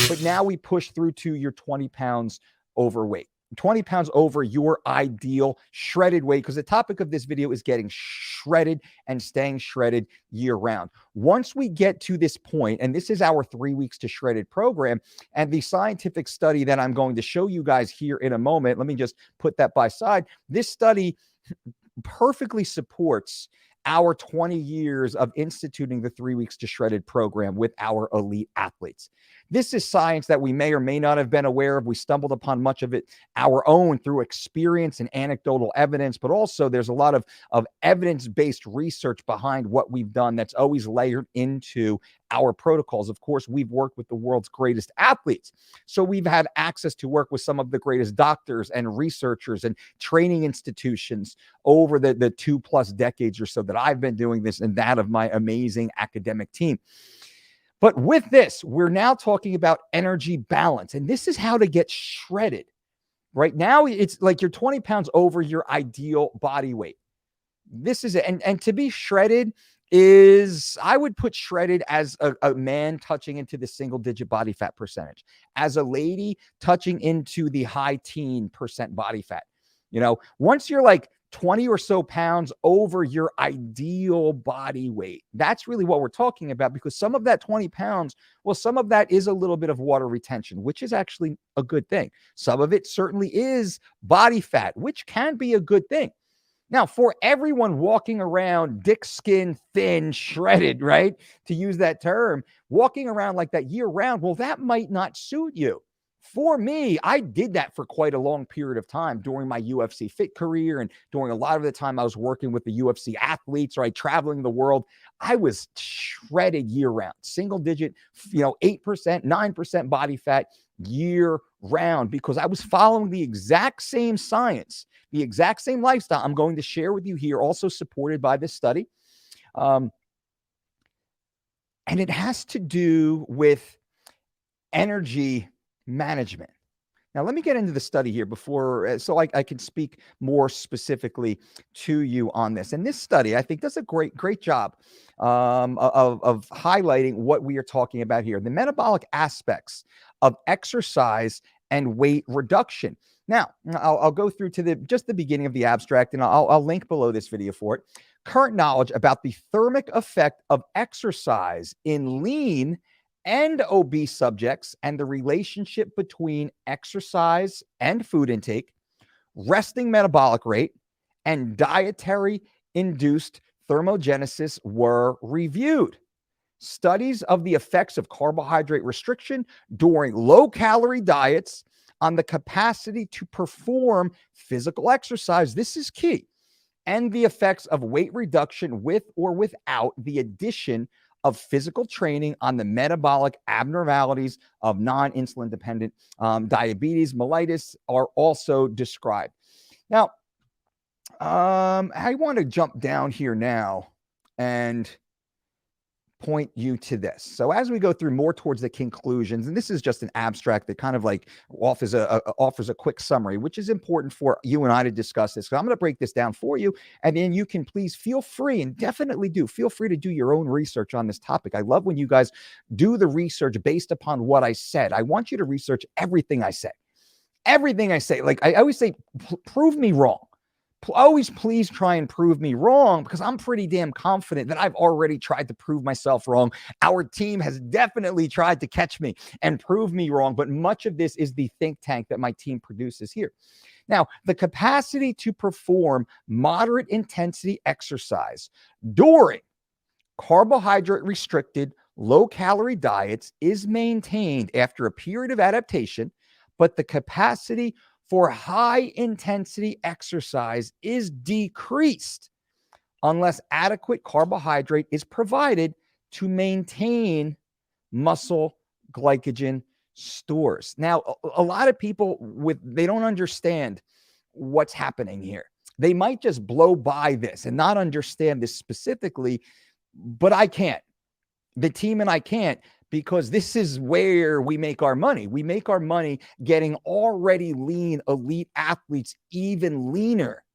but now we push through to your 20 pounds overweight. 20 pounds over your ideal shredded weight, because the topic of this video is getting shredded and staying shredded year round. Once we get to this point, and this is our 3 weeks to shredded program, and the scientific study that I'm going to show you guys here in a moment, let me just put that by side. This study perfectly supports our 20 years of instituting the 3 weeks to shredded program with our elite athletes. This is science that we may or may not have been aware of. We stumbled upon much of it our own through experience and anecdotal evidence, but also there's a lot of evidence-based research behind what we've done that's always layered into our protocols. Of course, we've worked with the world's greatest athletes. So we've had access to work with some of the greatest doctors and researchers and training institutions over the 2+ decades or so that I've been doing this, and that of my amazing academic team. But with this, we're now talking about energy balance, and this is how to get shredded. Right now, it's like you're 20 pounds over your ideal body weight. This is it. And to be shredded is, I would put shredded as a man touching into the single-digit body fat percentage, as a lady touching into the high teen % body fat. You know, once you're like 20 or so pounds over your ideal body weight, that's really what we're talking about, because some of that 20 pounds, well, some of that is a little bit of water retention, which is actually a good thing. Some of it certainly is body fat, which can be a good thing. Now, for everyone walking around dick skin thin, shredded, right, to use that term, walking around like that year round, well, that might not suit you. For me, I did that for quite a long period of time during my UFC fit career, and during a lot of the time I was working with the UFC athletes, right, traveling the world. I was shredded year round, single digit, 8%, 9% body fat year round, because I was following the exact same science, the exact same lifestyle I'm going to share with you here, also supported by this study. And it has to do with energy management. Now, let me get into the study here before, so I can speak more specifically to you on this. And this study, I think, does a great job of highlighting what we are talking about here, the metabolic aspects of exercise and weight reduction. Now, I'll go through to just the beginning of the abstract, and I'll link below this video for it. Current knowledge about the thermic effect of exercise in lean and obese subjects, and the relationship between exercise and food intake, resting metabolic rate, and dietary induced thermogenesis were reviewed. Studies of the effects of carbohydrate restriction during low-calorie diets on the capacity to perform physical exercise, this is key, and the effects of weight reduction with or without the addition of physical training on the metabolic abnormalities of non-insulin dependent diabetes mellitus are also described. Now, I want to jump down here now and point you to this. So as we go through more towards the conclusions, and this is just an abstract that kind of like offers a quick summary, which is important for you and I to discuss this. So I'm going to break this down for you, and then you can please feel free, and definitely feel free to do your own research on this topic. I love when you guys do the research based upon what I said. I want you to research everything I say. Everything I say. Like I always say, prove me wrong. Always please try and prove me wrong, because I'm pretty damn confident that I've already tried to prove myself wrong. Our team has definitely tried to catch me and prove me wrong, but much of this is the think tank that my team produces here. Now, the capacity to perform moderate intensity exercise during carbohydrate restricted low-calorie diets is maintained after a period of adaptation, but the capacity for high-intensity exercise is decreased unless adequate carbohydrate is provided to maintain muscle glycogen stores. Now, a lot of people, they don't understand what's happening here. They might just blow by this and not understand this specifically, but I can't. The team and I can't, because this is where we make our money. We make our money getting already lean elite athletes even leaner.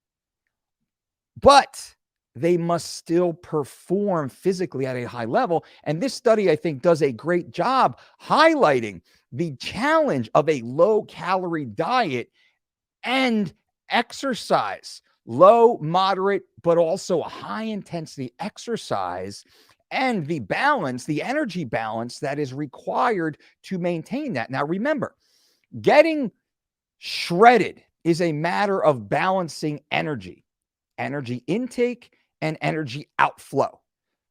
But they must still perform physically at a high level. And this study, I think, does a great job highlighting the challenge of a low-calorie diet and exercise, low, moderate, but also high-intensity exercise, and the balance, the energy balance that is required to maintain that. Now, remember, getting shredded is a matter of balancing energy intake and energy outflow,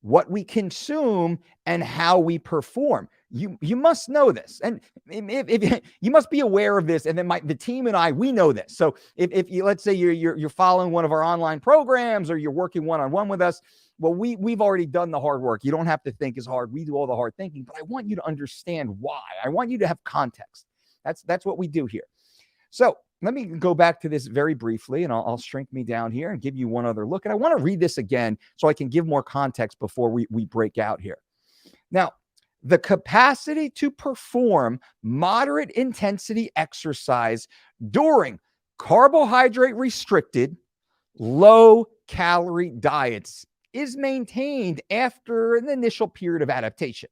what we consume and how we perform. You must know this, and if you must be aware of this. And then the team and I, we know this. So if you, let's say you're following one of our online programs, or you're working one-on-one with us, well, we've already done the hard work. You don't have to think as hard. We do all the hard thinking, but I want you to understand why. I want you to have context. That's what we do here. So let me go back to this very briefly, and I'll shrink me down here and give you one other look. And I want to read this again so I can give more context before we break out here. Now, the capacity to perform moderate intensity exercise during carbohydrate restricted, low calorie diets is maintained after an initial period of adaptation.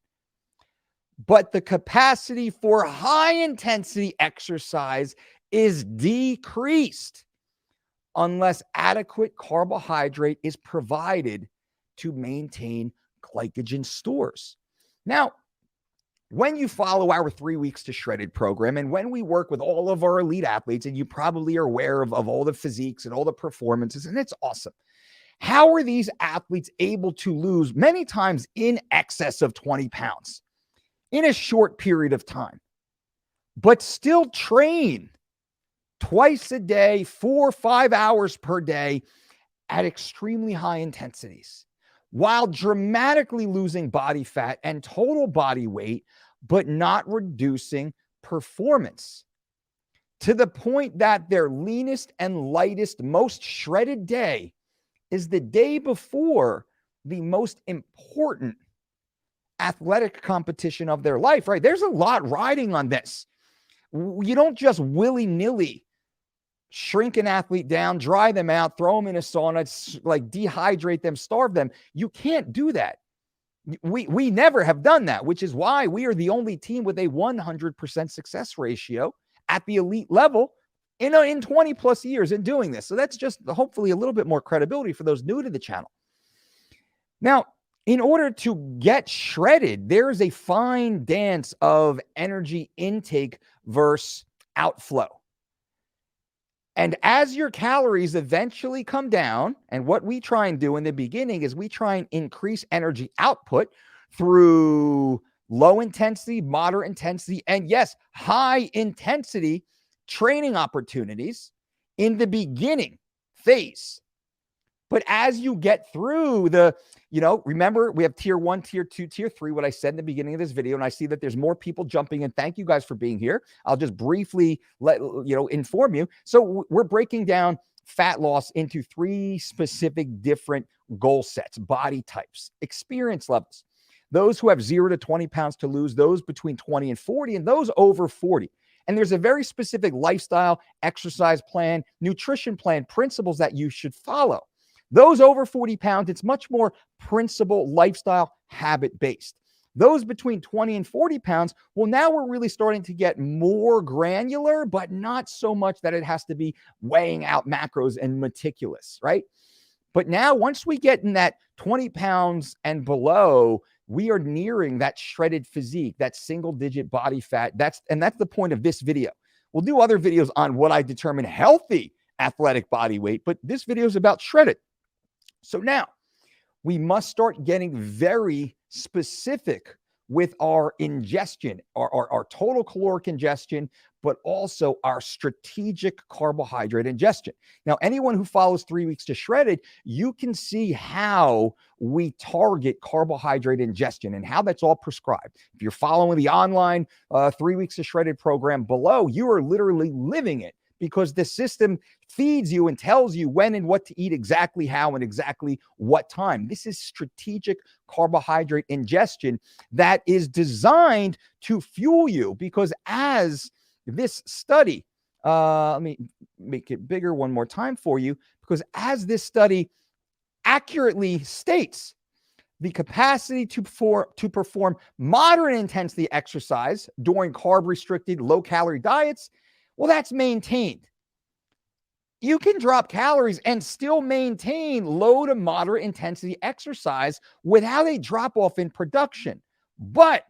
But the capacity for high intensity exercise is decreased unless adequate carbohydrate is provided to maintain glycogen stores. Now, when you follow our 3 weeks to shredded program, and when we work with all of our elite athletes, and you probably are aware of all the physiques and all the performances, and it's awesome. How are these athletes able to lose many times in excess of 20 pounds in a short period of time, but still train twice a day, 4 or 5 hours per day at extremely high intensities, while dramatically losing body fat and total body weight, but not reducing performance, to the point that their leanest and lightest, most shredded day is the day before the most important athletic competition of their life, right? There's a lot riding on this. You don't just willy-nilly shrink an athlete down, dry them out, throw them in a sauna, like dehydrate them, starve them. You can't do that. We never have done that, which is why we are the only team with a 100% success ratio at the elite level in 20 plus years in doing this. So that's just hopefully a little bit more credibility for those new to the channel. Now, in order to get shredded, there is a fine dance of energy intake versus outflow. And as your calories eventually come down, and what we try and do in the beginning is we try and increase energy output through low intensity, moderate intensity, and yes, high intensity training opportunities in the beginning phase. But as you get through remember, we have tier 1, tier 2, tier 3, what I said in the beginning of this video, and I see that there's more people jumping in. Thank you guys for being here. I'll just briefly inform you. So we're breaking down fat loss into 3 specific different goal sets, body types, experience levels. Those who have 0 to 20 pounds to lose, those between 20 and 40, and those over 40. And there's a very specific lifestyle, exercise plan, nutrition plan, principles that you should follow. Those over 40 pounds, it's much more principle, lifestyle, habit-based. Those between 20 and 40 pounds, well, now we're really starting to get more granular, but not so much that it has to be weighing out macros and meticulous, right? But now once we get in that 20 pounds and below, we are nearing that shredded physique, that single-digit body fat. That's the point of this video. We'll do other videos on what I determine healthy athletic body weight, but this video is about shredded. So now we must start getting very specific with our ingestion, our total caloric ingestion, but also our strategic carbohydrate ingestion. Now, anyone who follows 3 weeks to shredded, you can see how we target carbohydrate ingestion and how that's all prescribed. If you're following the online 3 weeks to shredded program below, you are literally living it, because the system feeds you and tells you when and what to eat, exactly how and exactly what time. This is strategic carbohydrate ingestion that is designed to fuel you, because as this study, let me make it bigger one more time for you, because as this study accurately states the capacity to perform moderate intensity exercise during carb-restricted, low-calorie diets, well, that's maintained. You can drop calories and still maintain low to moderate intensity exercise without a drop-off in production. But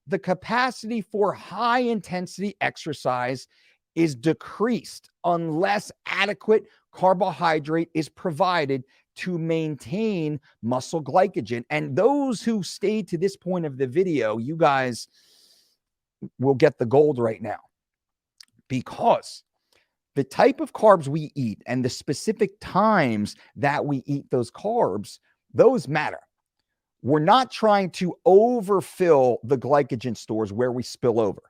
the capacity for high-intensity exercise is decreased unless adequate carbohydrate is provided to maintain muscle glycogen. And those who stayed to this point of the video, you guys will get the gold right now, because the type of carbs we eat and the specific times that we eat those carbs, those matter. We're not trying to overfill the glycogen stores where we spill over.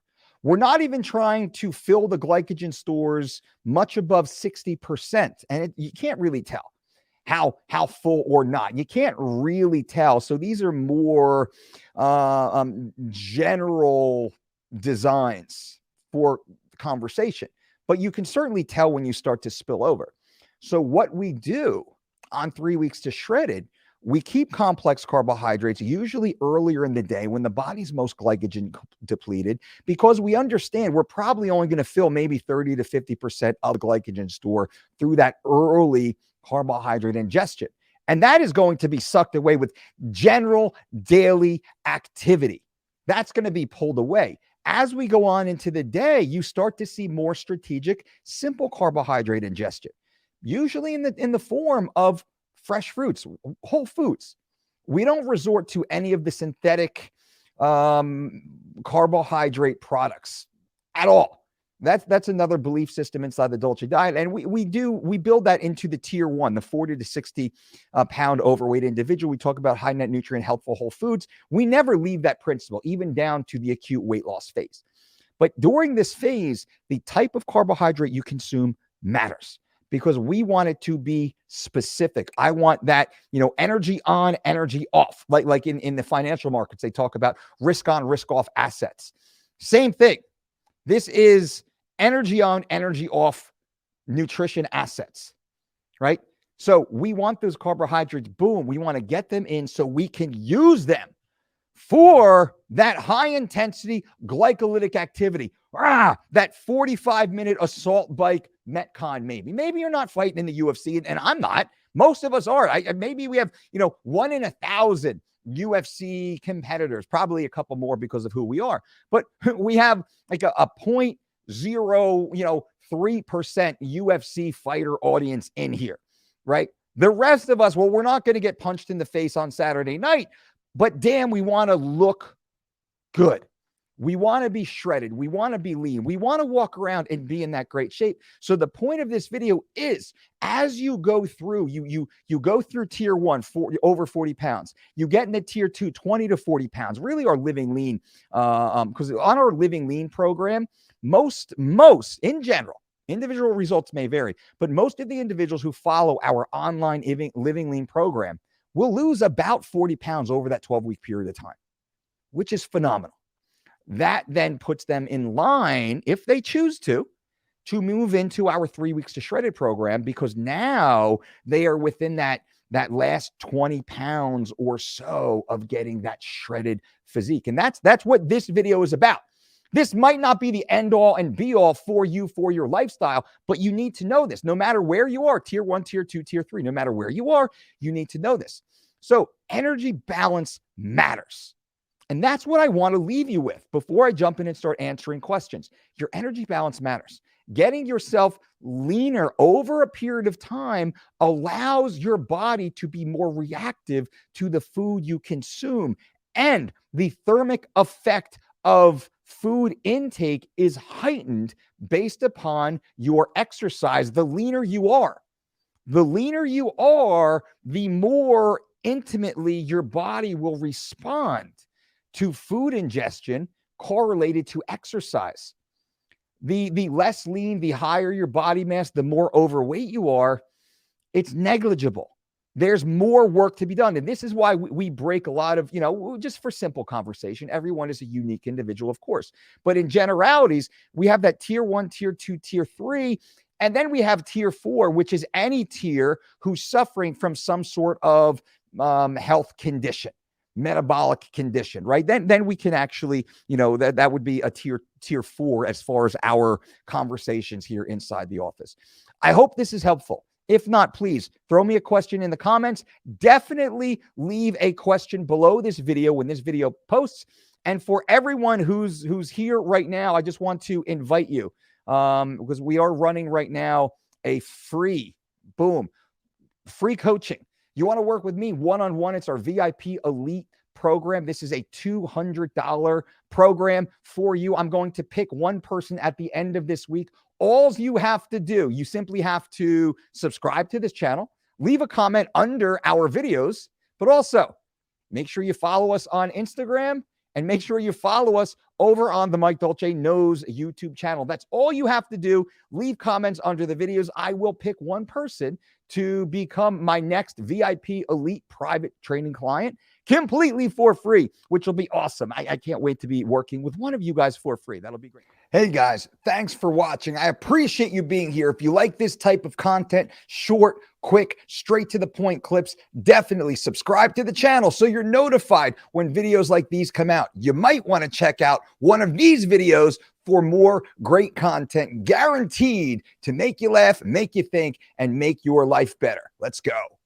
We're not even trying to fill the glycogen stores much above 60%. And you can't really tell how full or not. You can't really tell. So these are more general designs for conversation. But you can certainly tell when you start to spill over. So what we do on 3 weeks to shredded, we keep complex carbohydrates usually earlier in the day when the body's most glycogen depleted, because we understand we're probably only going to fill maybe 30 to 50% of the glycogen store through that early carbohydrate ingestion. And that is going to be sucked away with general daily activity. That's going to be pulled away. As we go on into the day, you start to see more strategic, simple carbohydrate ingestion, usually in the form of fresh fruits, whole foods. We don't resort to any of the synthetic carbohydrate products at all. That's another belief system inside the Dolce diet. And we build that into the tier one, the 40 to 60 pound overweight individual. We talk about high net nutrient, healthful whole foods. We never leave that principle, even down to the acute weight loss phase. But during this phase, the type of carbohydrate you consume matters, because we want it to be specific. I want that, energy on, energy off. Like in the financial markets, they talk about risk on, risk off assets. Same thing. This is energy on, energy off nutrition assets, right? So we want those carbohydrates, boom, we want to get them in so we can use them for that high intensity glycolytic activity. That 45-minute assault bike Metcon, maybe you're not fighting in the UFC, and I'm not. Most of us are. Maybe we have, 1 in 1,000 UFC competitors, probably a couple more because of who we are. But we have like a 0.03% UFC fighter audience in here, right? The rest of us, well, we're not going to get punched in the face on Saturday night, but damn, we want to look good. We want to be shredded. We want to be lean. We want to walk around and be in that great shape. So the point of this video is, as you go through, you go through tier one, over 40 pounds. You get into tier two, 20 to 40 pounds, really are living lean. Because on our living lean program, most in general, individual results may vary, but most of the individuals who follow our online living lean program will lose about 40 pounds over that 12-week period of time, which is phenomenal. That then puts them in line, if they choose to move into our 3 weeks to shredded program, because now they are within that last 20 pounds or so of getting that shredded physique. And that's what this video is about. This might not be the end all and be all for you, for your lifestyle, but you need to know this. No matter where you are, tier one, tier two, tier three, no matter where you are, you need to know this. So energy balance matters. And that's what I want to leave you with before I jump in and start answering questions. Your energy balance matters. Getting yourself leaner over a period of time allows your body to be more reactive to the food you consume. And the thermic effect of food intake is heightened based upon your exercise. The leaner you are, the more intimately your body will respond to food ingestion correlated to exercise. The less lean, the higher your body mass, the more overweight you are, it's negligible. There's more work to be done. And this is why we break a lot of, just for simple conversation, everyone is a unique individual, of course. But in generalities, we have that tier one, tier two, tier three. And then we have tier 4, which is any tier who's suffering from some sort of health condition, metabolic condition, right? Then we can actually, that would be a tier 4 as far as our conversations here inside the office. I hope this is helpful. If not, please throw me a question in the comments. Definitely leave a question below this video when this video posts. And for everyone who's here right now, I just want to invite you because we are running right now a free coaching. You want to work with me one-on-one? It's our VIP Elite program. This is a $200 program for you. I'm going to pick one person at the end of this week. All you have to do, you simply have to subscribe to this channel, leave a comment under our videos, but also make sure you follow us on Instagram and make sure you follow us over on the Mike Dolce Knows YouTube channel. That's all you have to do. Leave comments under the videos. I will pick one person to become my next VIP Elite private training client completely for free, which will be awesome. I can't wait to be working with one of you guys for free. That'll be great. Hey guys, thanks for watching. I appreciate you being here. If you like this type of content, short, quick, straight to the point clips, definitely subscribe to the channel so you're notified when videos like these come out. You might want to check out one of these videos for more great content guaranteed to make you laugh, make you think, and make your life better. Let's go.